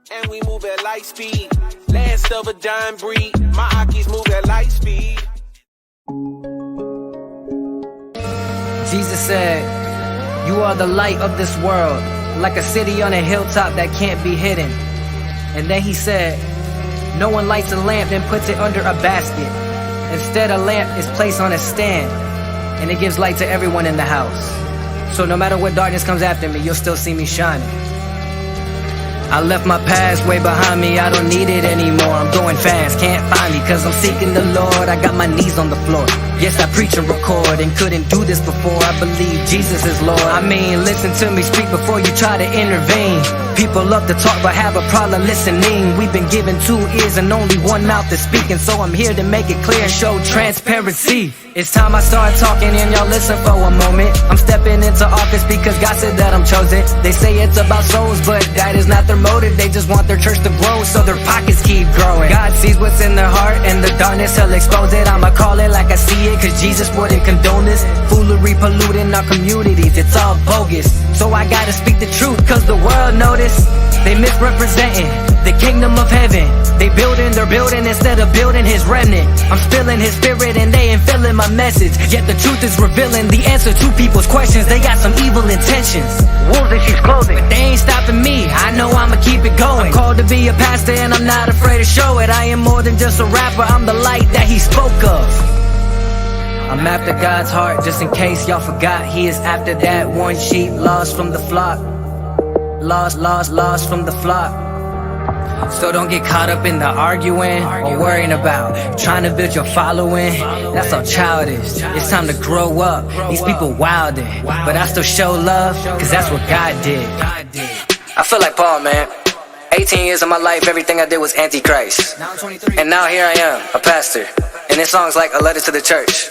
And we move at light speed. Last of a dying breed. My Akis move at light speed. Jesus said, "You are the light of this world, like a city on a hilltop that can't be hidden." And then he said, "No one lights a lamp and puts it under a basket. Instead, a lamp is placed on a stand, and it gives light to everyone in the house. So no matter what darkness comes after me, you'll still see me shining." I left my past way behind me, I don't need it anymore. I'm going fast, can't find me, cause I'm seeking the Lord. I got my knees on the floor. Yes, I preach and record, and couldn't do this before. I believe Jesus is Lord. I mean, listen to me speak before you try to intervene. People love to talk but have a problem listening. We've been given 2 ears and only 1 mouth to speak, and so I'm here to make it clear and show transparency. It's time I start talking and y'all listen for a moment. I'm stepping into office because God said that I'm chosen. They say it's about souls, but that is not their motive. They just want their church to grow so their pockets keep growing. God sees what's in their heart, and the darkness, He'll expose it. I'ma call it like I see it, cause Jesus wouldn't condone this foolery polluting our communities. It's all bogus, so I gotta speak the truth, cause the world notice they misrepresenting the kingdom of heaven. They building their building instead of building His remnant. I'm spilling His spirit and they ain't feeling my message. Yet the truth is revealing the answer to people's questions. They got some evil intentions, wolves in sheep's clothing, but they ain't stopping me. I know I'ma keep it going. I'm called to be a pastor and I'm not afraid to show it. I am more than just a rapper, I'm the light that He spoke of. I'm after God's heart, just in case y'all forgot. He is after that one sheep lost from the flock. Lost from the flock. So don't get caught up in the arguing or worrying about trying to build your following. That's all childish. It's time to grow up. These people wildin', but I still show love, cause that's what God did. I feel like Paul, man. 18 years of my life, everything I did was antichrist. And now here I am, a pastor. And this song's like a letter to the church.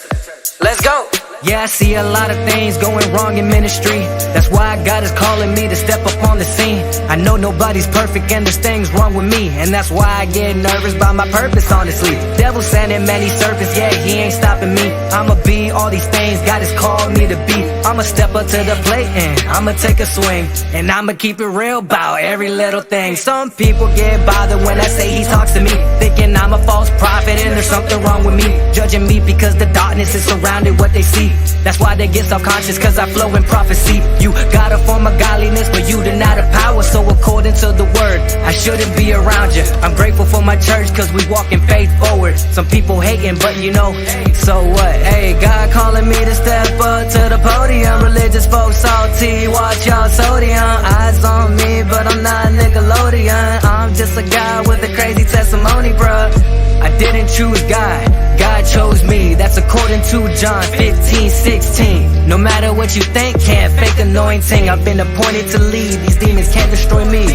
Let's go! Yeah, I see a lot of things going wrong in ministry. That's why God is calling me to step up on the scene. I know nobody's perfect and there's things wrong with me, and that's why I get nervous by my purpose, honestly. Devil sending many serpents, yeah, he ain't stopping me. I'ma be all these things God has called me to be. I'ma step up to the plate and I'ma take a swing, and I'ma keep it real about every little thing. Some people get bothered when I say He talks to me, thinking I'm a false prophet and there's something wrong with me, judging me because the darkness is surrounded what they see. That's why they get self-conscious, cause I flow in prophecy. You got a form of godliness, but you deny the power. So according to the word, I shouldn't be around you. I'm grateful for my church, cause we walk in faith forward. Some people hating, but you know, so what? Hey, God calling me to step up to the podium. Religious folks salty, watch y'all sodium. Eyes on me, but I'm not Nickelodeon. I'm just a guy with a crazy testimony, bruh. I didn't choose God, God chose me. That's according to John 15:16. No matter what you think, can't fake anointing. I've been appointed to lead, these demons can't destroy me.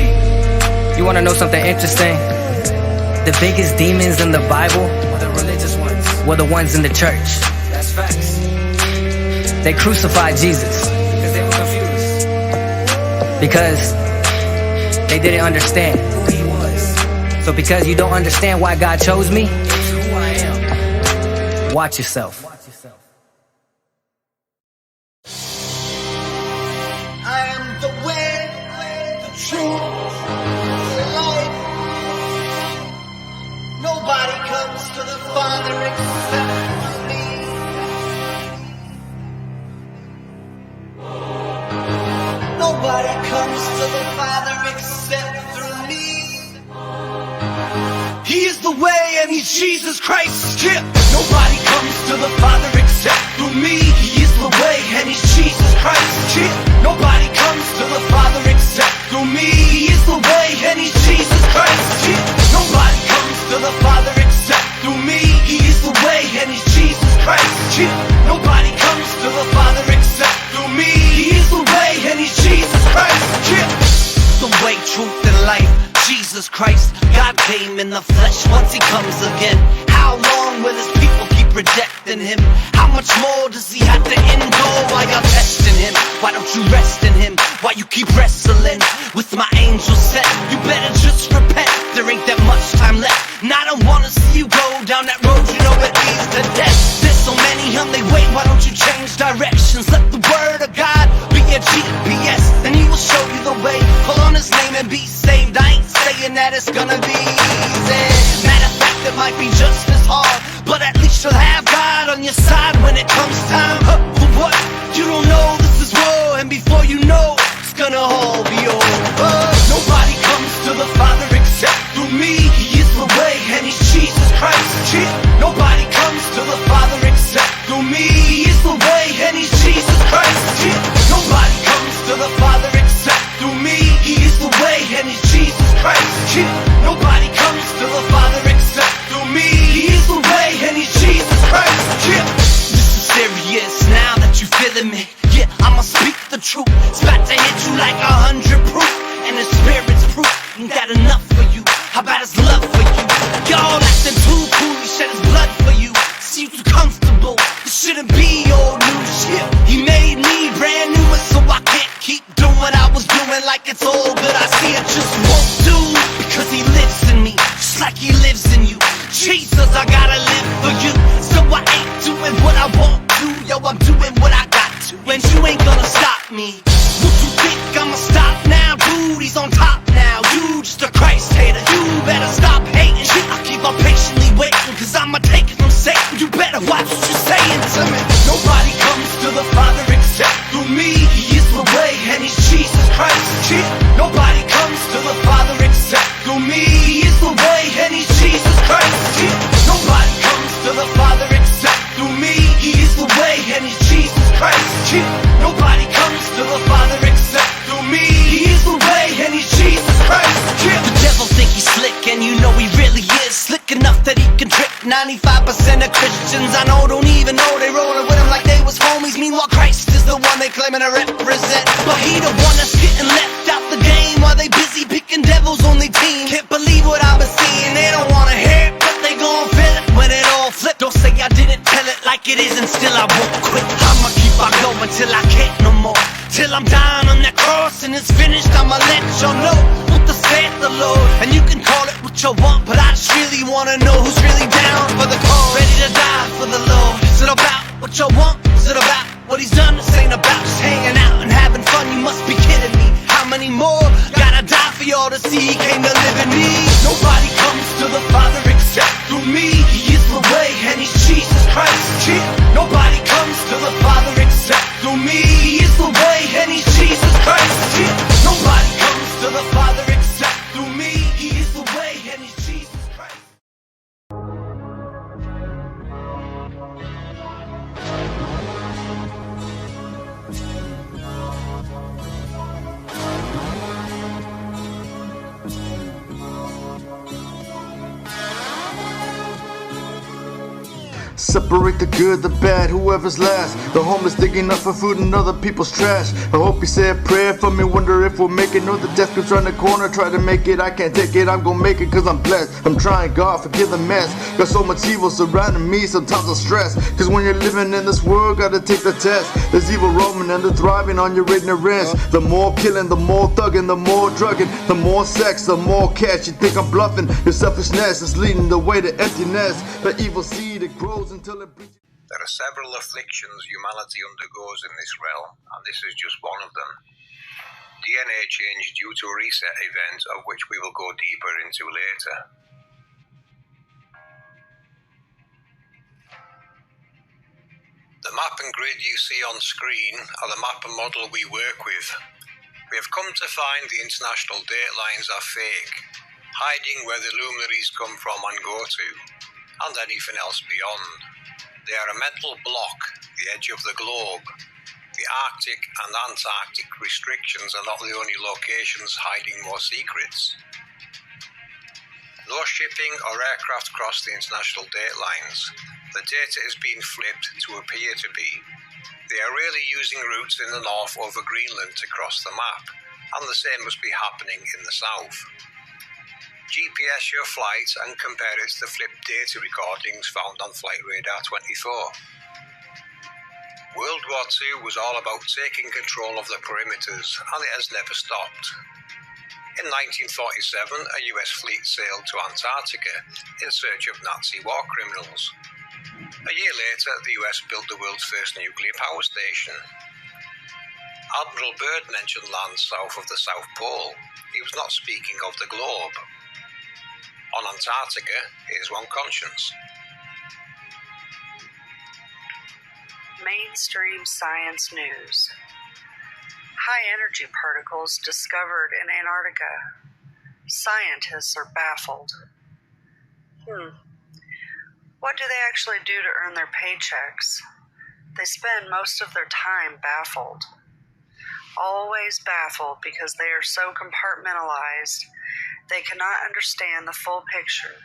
You wanna know something interesting? The biggest demons in the Bible were the religious ones, were the ones in the church. That's facts. They crucified Jesus because they were confused, because they didn't understand who He was. So because you don't understand why God chose me, it's who I am. Watch yourself. I am the way, the truth, the life. Nobody comes to the Father except through me. Nobody comes to the Father except through me. He is the way and He's Jesus Christ. Yeah. Nobody comes to the Father except through me. He is the way and He's Jesus Christ. Yeah. Nobody comes to the Father except through me. He is the way and He's Jesus Christ. Yeah. Nobody comes to the Father except through me. He is the way and He's Jesus Christ. Yeah. Nobody comes to the Father except through me. He is the way and He's Jesus Christ. Yeah. The way, truth, and life, Jesus Christ. God came in the flesh once He comes again. How long will His people keep rejecting Him? How much more does He have to endure while you're testing Him? Why don't you rest in Him? Why you keep wrestling with my angel set? You better just repent, there ain't that much time left. And I don't wanna see you go down that road, you know it leads to death. There's so many they wait, why don't you change directions? Let the word of God be your GPS, and He will show you the way. Call on His name and be saved. I ain't saying that it's gonna be easy. Matter of fact, it might be just as hard, but at least you'll have God on your side when it comes time. For what? You don't know this is war, and before you know, it's gonna all be over. Nobody comes to the Father except through me. He is the way, and He's Jesus Christ. Yeah. Nobody comes to the Father except through me. He is the way, and He's Jesus Christ. Yeah. Nobody comes to the Father except through me. He is the way, and He's Jesus Christ. Yeah. Nobody comes to the Father except through me. He is the way, and He's Jesus Christ. Yeah. This is serious now that you feeling me. Yeah, I'ma speak the truth. It's about to hit you like 100 proof, and the Spirit's proof. Ain't that enough for you? How about His love for you? Y'all acting too cool. He shed His blood for you. See you too comfortable. This shouldn't be old news. Yeah, He made me brand new, and so I can't keep doing what I was doing like it's all good. I see it just won't do, because He lives in me, just like He lives in you. Jesus, I gotta live for you, so I ain't doing what I want to. Yo, I'm doing what I got to, and you ain't gonna stop me. What you think I'ma stop now? Dude, He's on top now. You just a Christ hater. You better stop hating. I keep on patiently waiting, cause I'ma take it from Satan. You better watch what you're saying to me. Nobody comes to the Father except through me. He is the way, and He's Jesus Christ. Yeah. Nobody comes to the Father except through me. He is the way, and He's Jesus Christ. Yeah. Nobody comes to the Father except through me. He is the way, and He's Jesus Christ. Yeah. Nobody comes to the Father except through me. He is the way, and He's Jesus Christ. Yeah. The devil think he's slick, and you know he really is. Slick enough that he can trick 95% of Christians I know don't even know they rolling with him like they was homies. Meanwhile, Christ is the one they claiming to represent, but He the one that's getting left out the game while they busy picking devils on their team. Can't believe what I've been seeing. They don't wanna hear it, but they gon' feel it when it all flip. Don't say I didn't tell it like it is, and still I won't quit. I'ma keep on going till I can't no more, till I'm dying on that cross and it's finished. I'ma let y'all know what the saith the Lord, and you can call it what you want, but I just really wanna know who's really down for the cause, ready to die for the Lord. Is it about what you want? Is it about what He's done? This ain't about just hanging out and having fun. You must be kidding me. How many more gotta die for y'all to see He came to live in me? Nobody comes to the Father except through me. He is the way, and He's Jesus Christ. Yeah. Nobody comes to the Father except through me. He is the way, and He's Jesus Christ. Yeah. Nobody comes to the Father except through me. He is the way, and He's Jesus Christ. Separate the good, the bad, whoever's last. The homeless digging up for food in other people's trash. I hope you say a prayer for me, wonder if we'll make it. Know the death grips around the corner, try to make it. I can't take it, I'm gonna make it cause I'm blessed. I'm trying, God, forgive the mess. Got so much evil surrounding me, sometimes I'm stressed. Cause when you're living in this world, gotta take the test. There's evil roaming and they're thriving on your ignorance. The more killing, the more thugging, the more drugging, the more sex, the more cash. You think I'm bluffing, your selfishness is leading the way to emptiness. The evil seed, it grows until it breaches. There are several afflictions humanity undergoes in this realm, and this is just one of them. DNA change due to a reset event, of which we will go deeper into later. The map and grid you see on screen are the map and model we work with. We have come to find the international date lines are fake, hiding where the luminaries come from and go to, and anything else beyond. They are a mental block, the edge of the globe. The Arctic and Antarctic restrictions are not the only locations hiding more secrets. No shipping or aircraft cross the international date lines. The data is being flipped to appear to be. They are really using routes in the north over Greenland to cross the map, and the same must be happening in the south. GPS your flight and compare it to the flipped data recordings found on Flight Radar 24. World War II was all about taking control of the perimeters, and it has never stopped. In 1947, a US fleet sailed to Antarctica in search of Nazi war criminals. A year later, the US built the world's first nuclear power station. Admiral Byrd mentioned land south of the South Pole. He was not speaking of the globe. On Antarctica, here's one conscience. Mainstream science news. High energy particles discovered in Antarctica. Scientists are baffled. What do they actually do to earn their paychecks? They spend most of their time baffled. Always baffled because they are so compartmentalized, they cannot understand the full picture.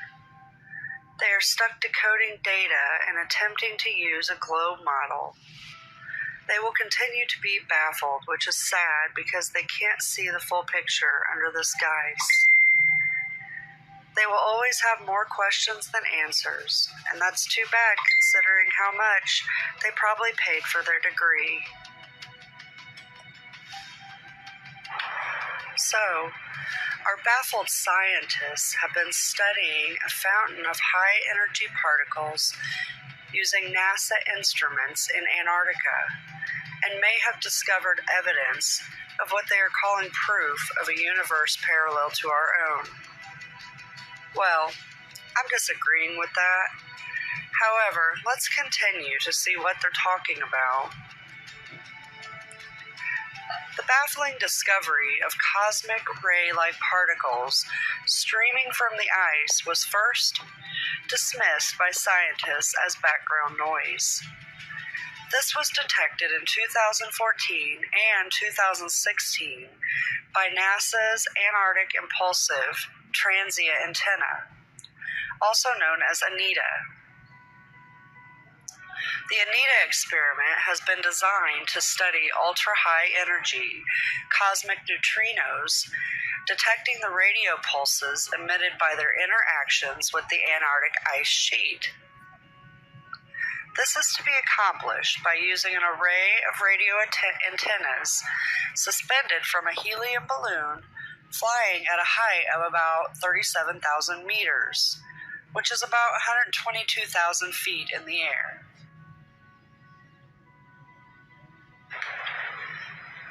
They are stuck decoding data and attempting to use a globe model. They will continue to be baffled, which is sad because they can't see the full picture under this guise. They will always have more questions than answers, and that's too bad considering how much they probably paid for their degree. So, our baffled scientists have been studying a fountain of high-energy particles using NASA instruments in Antarctica and may have discovered evidence of what they are calling proof of a universe parallel to our own. Well, I'm disagreeing with that. However, let's continue to see what they're talking about. The baffling discovery of cosmic ray-like particles streaming from the ice was first dismissed by scientists as background noise. This was detected in 2014 and 2016 by NASA's Antarctic Impulsive Transient Antenna, also known as ANITA. The ANITA experiment has been designed to study ultra-high energy cosmic neutrinos, detecting the radio pulses emitted by their interactions with the Antarctic ice sheet. This is to be accomplished by using an array of radio antennas suspended from a helium balloon flying at a height of about 37,000 meters, which is about 122,000 feet in the air.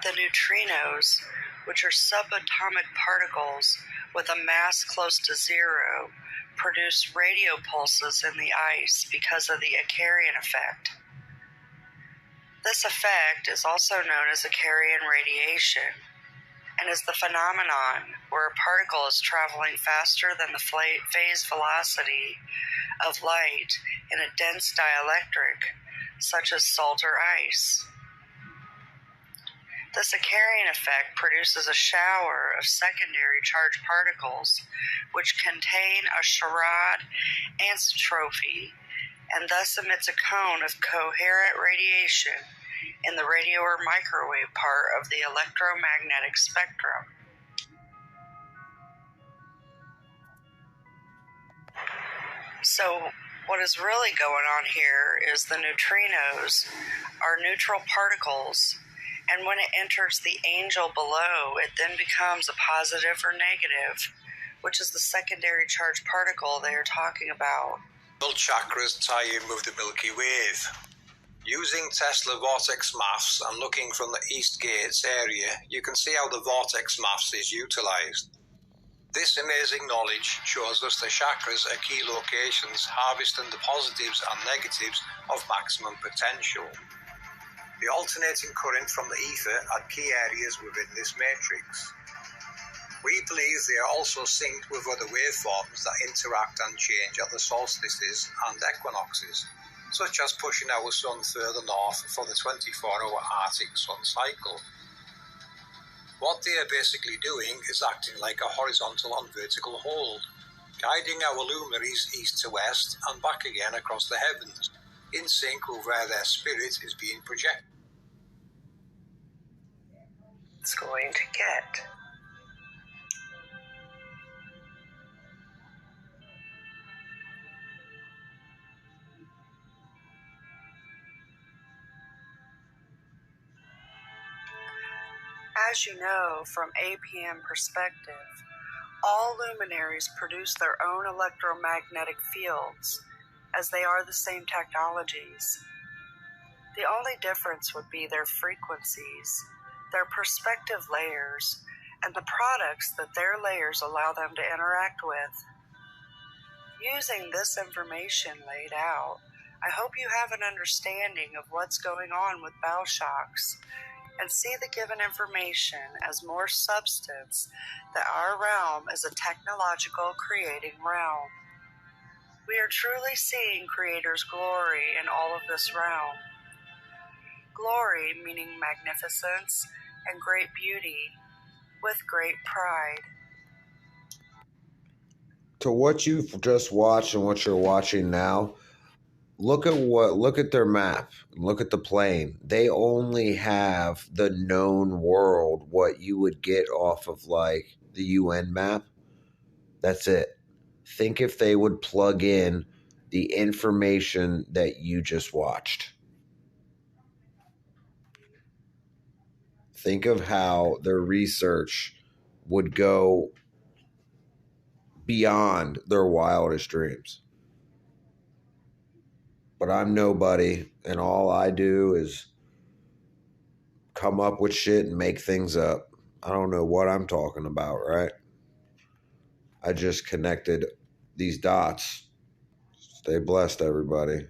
The neutrinos, which are subatomic particles with a mass close to zero, produce radio pulses in the ice because of the Icarian effect. This effect is also known as Icarian radiation and is the phenomenon where a particle is traveling faster than the phase velocity of light in a dense dielectric, such as salt or ice. This Icarian effect produces a shower of secondary charged particles which contain a Sherrod anisotropy and thus emits a cone of coherent radiation in the radio or microwave part of the electromagnetic spectrum. So what is really going on here is the neutrinos are neutral particles, and when it enters the angel below, it then becomes a positive or negative, which is the secondary charged particle they are talking about. All chakras tie in with the Milky Way. Using Tesla vortex maths and looking from the East Gates area, you can see how the vortex maths is utilized. This amazing knowledge shows us the chakras are key locations harvesting the positives and negatives of maximum potential. The alternating current from the ether are key areas within this matrix. We believe they are also synced with other waveforms that interact and change at the solstices and equinoxes, such as pushing our sun further north for the 24-hour Arctic sun cycle. What they are basically doing is acting like a horizontal and vertical hold, guiding our luminaries east to west and back again across the heavens, in sync with where their spirit is being projected. It's going to get. As you know from APM perspective, all luminaries produce their own electromagnetic fields, as they are the same technologies. The only difference would be their frequencies, their perspective layers, and the products that their layers allow them to interact with. Using this information laid out, I hope you have an understanding of what's going on with bowel shocks and see the given information as more substance that our realm is a technological creating realm. We are truly seeing Creator's glory in all of this realm. Glory meaning magnificence and great beauty with great pride. To what you've just watched and what you're watching now, look at their map, look at the plane. They only have the known world, what you would get off of like the UN map. That's it. Think if they would plug in the information that you just watched. Think of how their research would go beyond their wildest dreams. But I'm nobody, and all I do is come up with shit and make things up. I don't know what I'm talking about, right? I just connected these dots. Stay blessed, everybody.